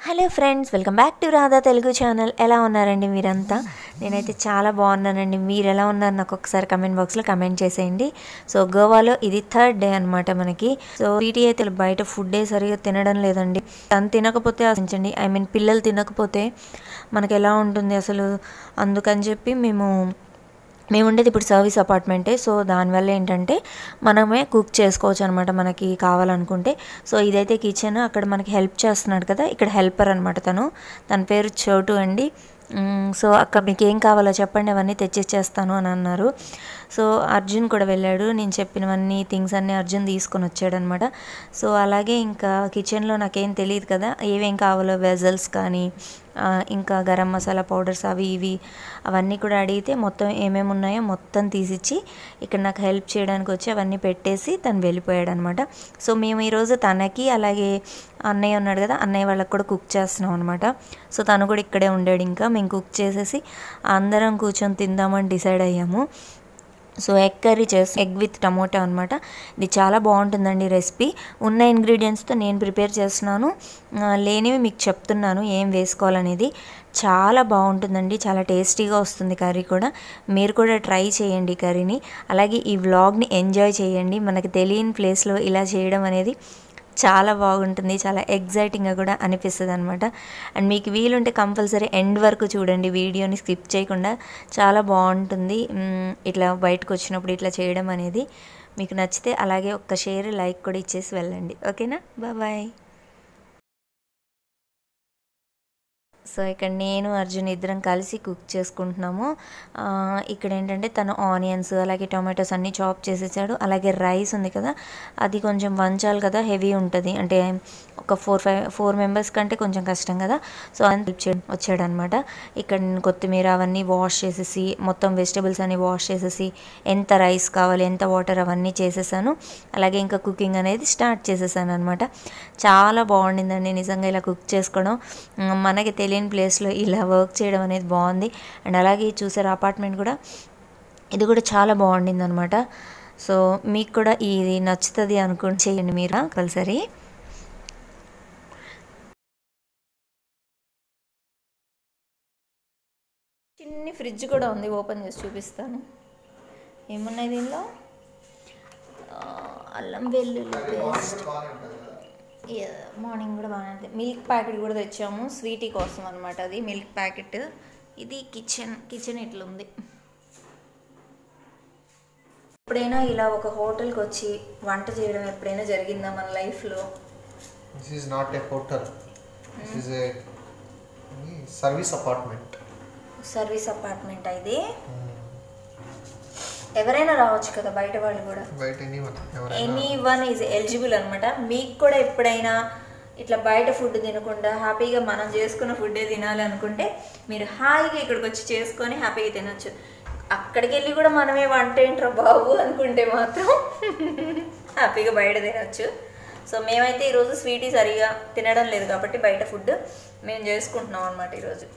Hello friends, welcome back to Radha Telugu channel. ఎలా ఉన్నారండి మీరంతా? నేనైతే చాలా బాగున్నానండి. మీరు ఎలా ఉన్నారు నాకు ఒకసారి కమెంట్ బాక్స్లో కమెంట్ చేసేయండి. సో గోవాలో ఇది 3rd డే అనమాట మనకి. సో వీటి అయితే బయట ఫుడ్డే సరిగా తినడం లేదండి. తను తినకపోతే ఆశించండి, పిల్లలు తినకపోతే మనకి ఎలా ఉంటుంది అసలు. అందుకని చెప్పి మేము ఉండేది ఇప్పుడు సర్వీస్ అపార్ట్మెంటే. సో దానివల్ల ఏంటంటే మనమే కుక్ చేసుకోవచ్చు అనమాట మనకి కావాలనుకుంటే. సో ఇదైతే కిచెన్. అక్కడ మనకి హెల్ప్ చేస్తున్నాడు కదా, ఇక్కడ హెల్పర్ అనమాట తన పేరు చోటు అండి. సో అక్కడ మీకు ఏం కావాలో చెప్పండి, అవన్నీ తెచ్చిచ్చేస్తాను అని అన్నారు. సో అర్జున్ కూడా వెళ్ళాడు. నేను చెప్పినవన్నీ థింగ్స్ అన్నీ అర్జున్ తీసుకొని వచ్చాడనమాట. సో అలాగే ఇంకా కిచెన్లో నాకేం తెలియదు కదా, ఏమేం కావాలో వెజల్స్ కానీ ఇంకా గరం మసాలా పౌడర్స్ అవి ఇవి అవన్నీ కూడా అడిగితే మొత్తం ఏమేమి ఉన్నాయో మొత్తం తీసిచ్చి ఇక్కడ నాకు హెల్ప్ చేయడానికి వచ్చి అవన్నీ పెట్టేసి తను వెళ్ళిపోయాడు అనమాట. సో మేము ఈరోజు తనకి అలాగే అన్నయ్య ఉన్నాడు కదా, అన్నయ్య వాళ్ళకి కూడా కుక్ చేస్తున్నాం అనమాట. సో తను కూడా ఇక్కడే ఉండాడు. ఇంకా మేము కుక్ చేసేసి అందరం కూర్చొని తిందామని డిసైడ్ అయ్యాము. So egg curry egg with tomato అనమాట. ఇది చాలా బాగుంటుందండి రెసిపీ. ఉన్న ఇంగ్రీడియంట్స్తో నేను ప్రిపేర్ చేస్తున్నాను, లేనివి మీకు చెప్తున్నాను ఏం వేసుకోవాలనేది. చాలా బాగుంటుందండి, చాలా టేస్టీగా వస్తుంది కర్రీ కూడా. మీరు కూడా ట్రై చేయండి కర్రీని. అలాగే ఈ వ్లాగ్ని ఎంజాయ్ చేయండి. మనకు తెలియని ప్లేస్లో ఇలా చేయడం అనేది చాలా బాగుంటుంది, చాలా ఎగ్జైటింగ్గా కూడా అనిపిస్తుంది అనమాట. అండ్ మీకు వీలుంటే కంపల్సరీ ఎండ్ వరకు చూడండి, వీడియోని స్కిప్ చేయకుండా. చాలా బాగుంటుంది ఇట్లా బయటకు వచ్చినప్పుడు ఇట్లా చేయడం అనేది. మీకు నచ్చితే అలాగే ఒక్క షేర్ లైక్ కూడా ఇచ్చేసి వెళ్ళండి. ఓకేనా? బాయ్. సో ఇక్కడ నేను అర్జున్ ఇద్దరం కలిసి కుక్ చేసుకుంటున్నాము. ఇక్కడ ఏంటంటే తను ఆనియన్స్ అలాగే టొమాటోస్ అన్నీ చాప్ చేసేసాడు. అలాగే రైస్ ఉంది కదా, అది కొంచెం వంచాలి కదా, హెవీ ఉంటుంది. అంటే ఒక 4 మెంబర్స్ కంటే కొంచెం కష్టం కదా. సో అని వచ్చాడనమాట. ఇక్కడ నేను కొత్తిమీర అవన్నీ వాష్ చేసేసి మొత్తం వెజిటబుల్స్ అన్నీ వాష్ చేసేసి ఎంత రైస్ కావాలి ఎంత వాటర్ అవన్నీ చేసేసాను. అలాగే ఇంకా కుకింగ్ అనేది స్టార్ట్ చేసేసాను అనమాట. చాలా బాగుండిందండి నిజంగా ఇలా కుక్ చేసుకోవడం. మనకి తెలియని ప్లేస్లో ఇలా వర్క్ చేయడం అనేది బాగుంది. అండ్ అలాగే చూసారు అపార్ట్మెంట్ కూడా, ఇది కూడా చాలా బాగుండింది అనమాట. సో మీకు కూడా ఇది నచ్చుతుంది అనుకుంటే చేయండి మీరు కంపల్సరీ. చిన్ని ఫ్రిడ్జ్ కూడా ఉంది, ఓపెన్ చేసి చూపిస్తాను. ఏమున్నాయి దీనిలో? అల్లం వెల్లుల్లి పేస్ట్, మార్నింగ్ కూడా బాగానే ఉంటుంది. మిల్క్ ప్యాకెట్ కూడా తెచ్చాము స్వీటీ కోసం అనమాట. అది మిల్క్ ప్యాకెట్. ఇది కిచెన్ ఇట్లా ఉంది. ఎప్పుడైనా ఇలా ఒక హోటల్కి వచ్చి వంట చేయడం ఎప్పుడైనా జరిగిందా మన లైఫ్లో? This is not a hotel, this is a service apartment ఇది. ఎవరైనా రావచ్చు కదా, బయట వాళ్ళు కూడా. ఎనీవన్ ఈజ్ ఎలిజిబుల్ అనమాట. మీకు కూడా ఎప్పుడైనా ఇట్లా బయట ఫుడ్ తినకుండా హ్యాపీగా మనం చేసుకున్న ఫుడ్డే తినాలి అనుకుంటే మీరు హాయిగా ఇక్కడికి వచ్చి చేసుకొని హ్యాపీగా తినచ్చు. అక్కడికి వెళ్ళి కూడా మనమే వంట ఏంట్రా బాబు అనుకుంటే మాత్రం హ్యాపీగా బయట తినచ్చు. సో మేమైతే ఈరోజు స్వీటీ సరిగా తినడం లేదు కాబట్టి బయట ఫుడ్ మేము చేసుకుంటున్నాం అనమాట ఈరోజు.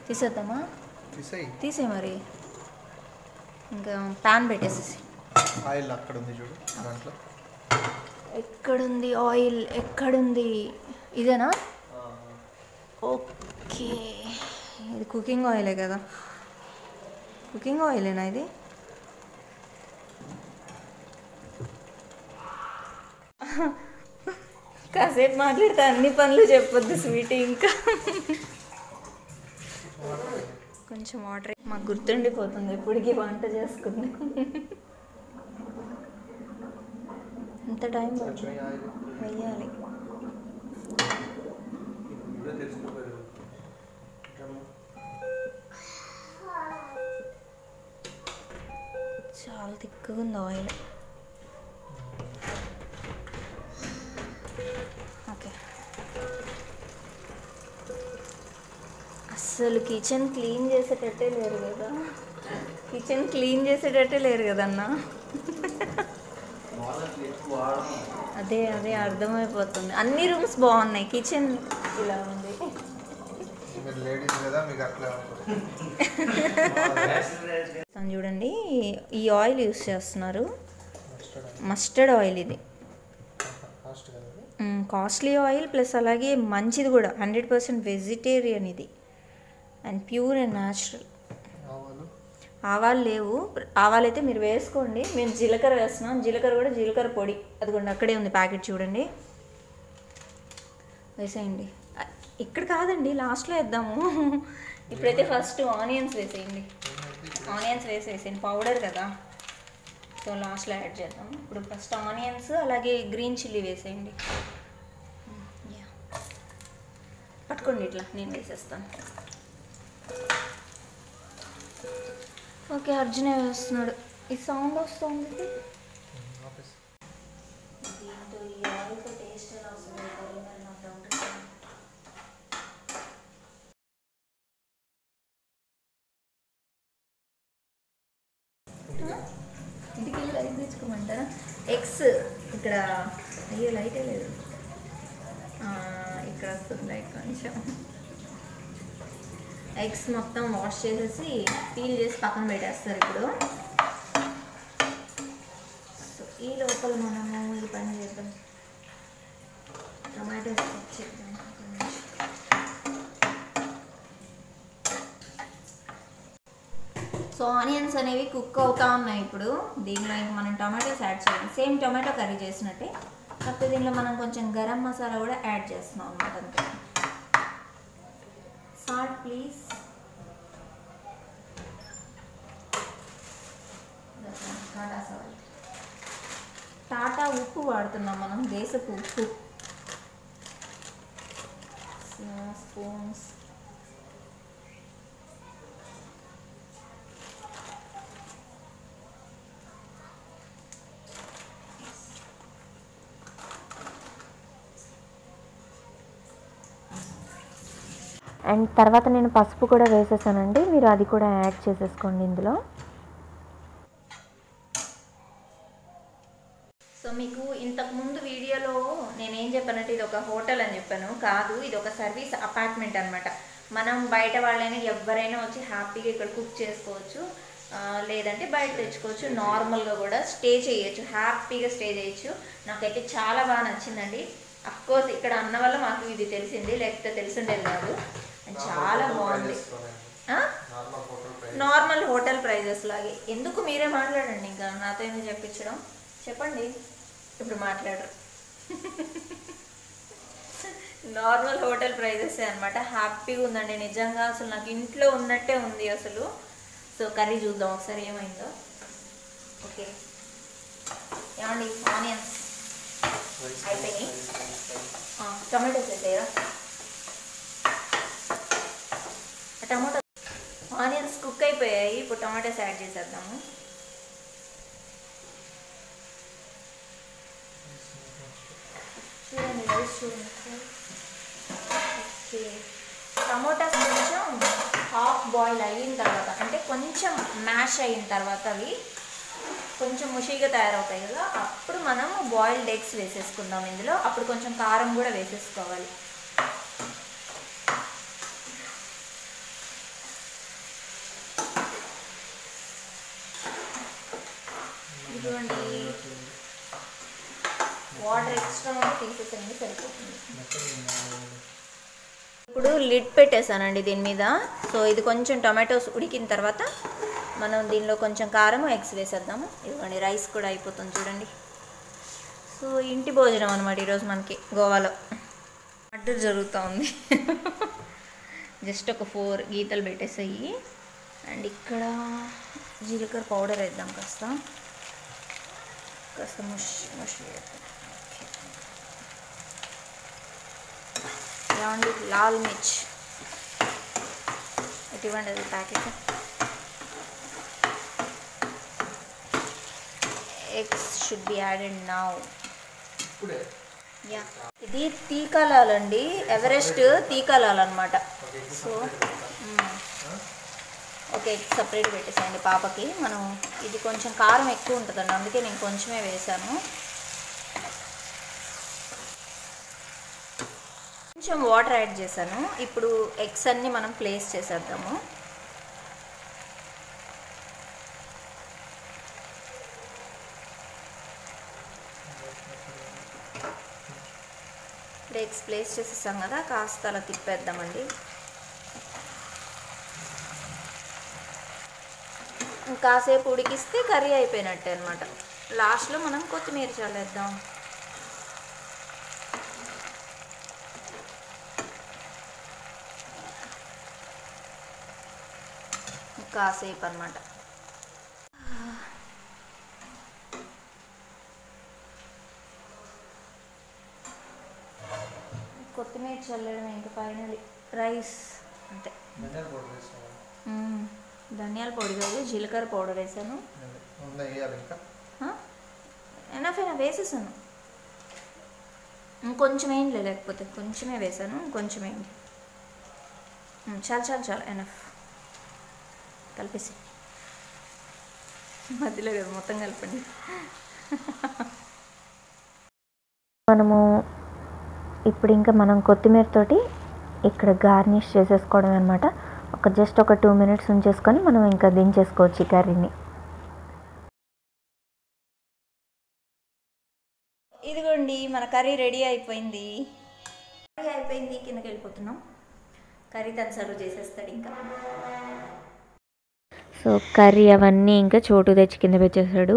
తీసేద్దామా? తీసే మరి. ఇంకా ప్యాన్ పెట్టేసి ఆయిల్ అక్కడ ఉంది చూడు, దాంట్లో ఎక్కడుంది ఆయిల్? ఎక్కడుంది? ఇదేనా? ఓకే, ఇది కుకింగ్ ఆయిలే కదా. కుకింగ్ ఆయిలేనా ఇది? కాసేపు మాట్లాడితే అన్ని పనులు చెప్పొద్దు స్వీటీ. ఇంకా కొంచెం వాటర్ మాకు గుర్తుండిపోతుంది ఎప్పటికీ వంట చేసుకుంది. ఎంత టైం వెయ్యాలి. చాలా తిక్కుగా ఉంది ఆయిల్. ఓకే, అస్సలు కిచెన్ క్లీన్ చేసేటట్టే లేరు కదా, కిచెన్ క్లీన్ చేసేటట్టే లేరు కదన్నా. అదే అదే అర్థమైపోతుంది. అన్ని రూమ్స్ బాగున్నాయి, కిచెన్ ఇలా ఉంది. చూడండి, ఈ ఆయిల్ యూస్ చేస్తున్నారు, మస్టర్డ్ ఆయిల్. ఇది కాస్ట్లీ ఆయిల్ ప్లస్ అలాగే మంచిది కూడా, 100% వెజిటేరియన్ ఇది అండ్ ప్యూర్ అండ్ న్యాచురల్. ఆవాలు లేవు, ఆవాలు అయితే మీరు వేసుకోండి. మేము జీలకర్ర వేస్తున్నాం, జీలకర్ర కూడా జీలకర్ర పొడి అదిగోండి అక్కడే ఉంది ప్యాకెట్ చూడండి, వేసేయండి. ఇక్కడ కాదండి, లాస్ట్లో వేద్దాము. ఇప్పుడైతే ఫస్ట్ ఆనియన్స్ వేసేయండి, ఆనియన్స్ వేసేయండి, పౌడర్ కదా, సో లాస్ట్లో యాడ్ చేద్దాం. ఇప్పుడు ఫస్ట్ ఆనియన్స్ అలాగే గ్రీన్ చిల్లీ వేసేయండి. పట్టుకోండి ఇట్లా, నేను వేసేస్తాను. ఓకే, అర్జునే వేస్తున్నాడు. ఈ సౌండ్ వస్తుంది, దీంతో ఈ ఆయిల్తో టేస్ట్ ఎలా వస్తుంది మరి నాకు డౌట్. ఇంటికి వెళ్ళి లైట్ తెచ్చుకోమంటారా? ఎగ్స్ ఇక్కడ, అయ్యో లైటే లేదు, ఇక్కడ వస్తుంది లైట్ కొంచెం. ఎగ్స్ మొత్తం వాష్ చేసేసి పీల్ చేసి పక్కన పెట్టేస్తారు ఇప్పుడు. సో ఈ లోపల మనము ఈ పని చేద్దాం, టమాటోస్ కట్ చేద్దాం. సో ఆనియన్స్ అనేవి కుక్ అవుతా ఉన్నాయి ఇప్పుడు. దీనిలో మనం టమాటోస్ యాడ్ చేయాలి, సేమ్ టమాటో కర్రీ చేసినట్టే, కాకపోతే దీనిలో మనం కొంచెం గరం మసాలా కూడా యాడ్ చేస్తున్నాం అన్నమాట. అంతే. Salt please. Tata salt, Tata ఉప్పు వాడుతున్నాం మనం, దేశపు ఉప్పు. స్పూన్స్. అండ్ తర్వాత నేను పసుపు కూడా వేసేసానండి, మీరు అది కూడా యాడ్ చేసేసుకోండి ఇందులో. సో మీకు ఇంతకుముందు వీడియోలో నేనేం చెప్పానంటే ఇది ఒక హోటల్ అని చెప్పాను, కాదు, ఇది ఒక సర్వీస్ అపార్ట్మెంట్ అనమాట. మనం బయట వాళ్ళైనా ఎవరైనా వచ్చి హ్యాపీగా ఇక్కడ కుక్ చేసుకోవచ్చు, లేదంటే బయట తెచ్చుకోవచ్చు, నార్మల్గా కూడా స్టే చేయొచ్చు, హ్యాపీగా స్టే చేయొచ్చు. నాకైతే చాలా బాగా నచ్చిందండి. అఫ్కోర్స్ ఇక్కడ అన్న వల్ల మాకు ఇది తెలిసింది, లేకపోతే తెలిసిండేది కాదు. చాలా బాగుంది, నార్మల్ హోటల్ ప్రైజెస్ లాగే. ఎందుకు మీరే మాట్లాడండి, ఇంకా నాతో ఏమీ చెప్పించడం, చెప్పండి. ఇప్పుడు మాట్లాడరు. నార్మల్ హోటల్ ప్రైజెస్ అనమాట. హ్యాపీగా ఉందండి నిజంగా, అసలు నాకు ఇంట్లో ఉన్నట్టే ఉంది అసలు. సో కర్రీ చూద్దాం ఒకసారి ఏమైందో. ఓకే ఏమండి, ఆనియన్స్ అయిపోయినాయి, టమాటోస్ వేసేయరా. టమాటో ఆనియన్స్ కుక్ అయిపోయాయి, ఇప్పుడు టమాటోస్ యాడ్ చేసేద్దాము. చూడండి రైస్ చూడండి. ఓకే, టమోటాస్ కొంచెం హాఫ్ బాయిల్ అయిన తర్వాత, అంటే కొంచెం మ్యాష్ అయిన తర్వాత అవి కొంచెం ముషిగా తయారవుతాయి కదా, అప్పుడు మనం బాయిల్డ్ ఎగ్స్ వేసేసుకుందాం ఇందులో. అప్పుడు కొంచెం కారం కూడా వేసేసుకోవాలి. ఇదిగోండి, వాటర్ ఎక్స్ట్రా ఉంటే తీసేసేయండి, సరిపోతుంది. ఇప్పుడు లిడ్ పెట్టేసానండి దీని మీద. సో ఇది కొంచెం టమాటోస్ ఉడికిన తర్వాత మనం దీనిలో కొంచెం కారం, ఎగ్స్ వేసేద్దాము. ఇదిగోండి రైస్ కూడా అయిపోతుంది చూడండి. సో ఇంటి భోజనం అనమాట ఈరోజు మనకి గోవాలో. మర్డర్ జరుగుతూ ఉంది. జస్ట్ ఒక 4 గీతలు పెట్టేసాయి. అండ్ ఇక్కడ జీలకర్ర పౌడర్ వేద్దాం కాస్త ముష్ వేద్దాం. ఏమండి లాల్ మిర్చ్ ఇటువంటి అది packet. Eggs should be added now. Yeah, ఇది తీకాలాల్ అండి, ఎవరెస్ట్ తీకాలాల్ అనమాట. సో ఓకే, సపరేట్ పెట్టేసేయండి పాపకి. మనం ఇది కొంచెం కారం ఎక్కువ ఉంటుందండి, అందుకే నేను కొంచెమే వేసాను. కొంచెం వాటర్ యాడ్ చేశాను. ఇప్పుడు ఎగ్స్ అన్నీ మనం ప్లేస్ చేసేద్దాము. ఇప్పుడు ఎగ్స్ ప్లేస్ చేసేసాం కదా, కాస్త అలా తిప్పేద్దామండి. కాసేపు ఉడికిస్తే కర్రీ అయిపోయినట్టే అనమాట. లాస్ట్లో మనం కొత్తిమీర చల్లేద్దాం. కాసేపు అనమాట. కొత్తిమీర చల్లడం ఇంకా ఫైనల్ రైస్ అంతే. ధనియాల పొడి కాదు, జీలకర్ర పౌడర్ వేసాను. ఎనఫ్ వేసేసాను. ఇంకొంచెం ఏం లేకపోతే కొంచెమే వేసాను, ఇంకొంచెం ఏంటి. చాలు ఎనఫ్. కలిపేసి మధ్యలో కదా మొత్తం కలపండి. మనము ఇప్పుడు ఇంకా మనం కొత్తిమీరతోటి ఇక్కడ గార్నిష్ చేసేసుకోవడం అనమాట. జస్ట్ ఒక 2 minutes ఉంచేసుకొని మనం ఇంకా దించేసుకోవచ్చు ఈ కర్రీని. ఇదిగోండి మన కర్రీ రెడీ అయిపోయింది. కిందకి వెళ్ళిపోతున్నాం. కర్రీ తను సర్వ్ చేసేస్తాడు. ఇంకా సో కర్రీ అవన్నీ ఇంకా చోటు తెచ్చి కింద పెట్టేశాడు.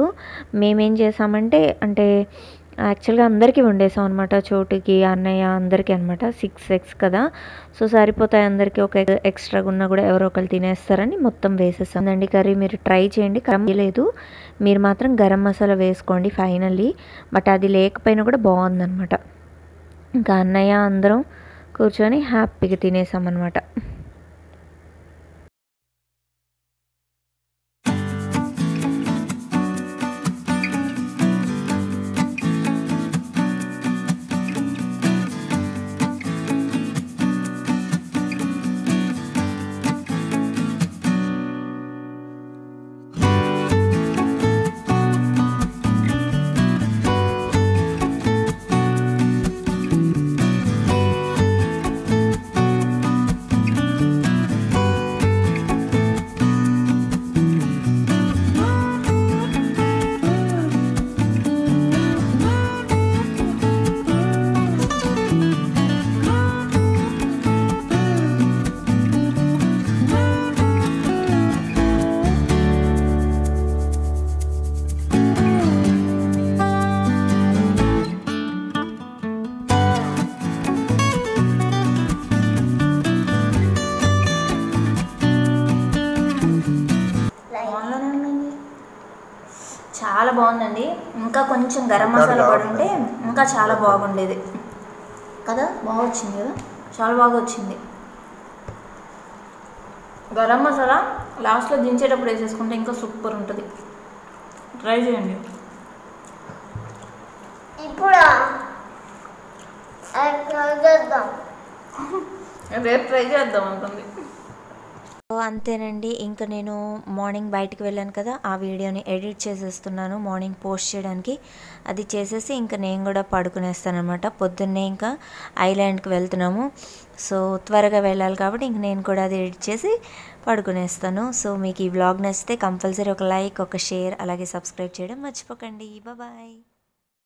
మేమేం చేసామంటే యాక్చువల్గా అందరికీ వండేసాం అనమాట. చోటుకి, అన్నయ్య అందరికీ అనమాట. 6 eggs కదా, సో సరిపోతాయి అందరికీ. ఒక ఎక్స్ట్రాగా ఉన్నా కూడా ఎవరో ఒకరు తినేస్తారని మొత్తం వేసేసాం అండి. కర్రీ మీరు ట్రై చేయండి. లేదు మీరు మాత్రం గరం మసాలా వేసుకోండి ఫైనల్లీ, బట్ అది లేకపోయినా కూడా బాగుందన్నమాట. ఇంకా అన్నయ్య అందరం కూర్చొని హ్యాపీగా తినేసాం అనమాట. చాలా బాగుందండి. ఇంకా కొంచెం గరం మసాలా పడి ఉంటే ఇంకా చాలా బాగుండేది కదా. బాగా వచ్చింది కదా, చాలా బాగా వచ్చింది. గరం మసాలా లాస్ట్లో దించేటప్పుడు వేసేసుకుంటే ఇంకా సూపర్ ఉంటుంది. ట్రై చేయండి. ఇప్పుడు రేపు ట్రై చేద్దాం అనుకుంది. అంతేనండి. ఇంకా నేను మార్నింగ్ బయటికి వెళ్ళాను కదా, ఆ వీడియోని ఎడిట్ చేసేస్తున్నాను మార్నింగ్ పోస్ట్ చేయడానికి. అది చేసేసి ఇంకా నేను కూడా పడుకునేస్తాను అనమాట. పొద్దున్నే ఇంకా ఐలాండ్కి వెళ్తున్నాము. సో త్వరగా వెళ్ళాలి కాబట్టి ఇంక నేను కూడా అది ఎడిట్ చేసి పడుకునేస్తాను. సో మీకు ఈ వ్లాగ్ నచ్చితే కంపల్సరీ ఒక లైక్, ఒక షేర్, అలాగే సబ్స్క్రైబ్ చేయడం మర్చిపోకండి. బాయ్.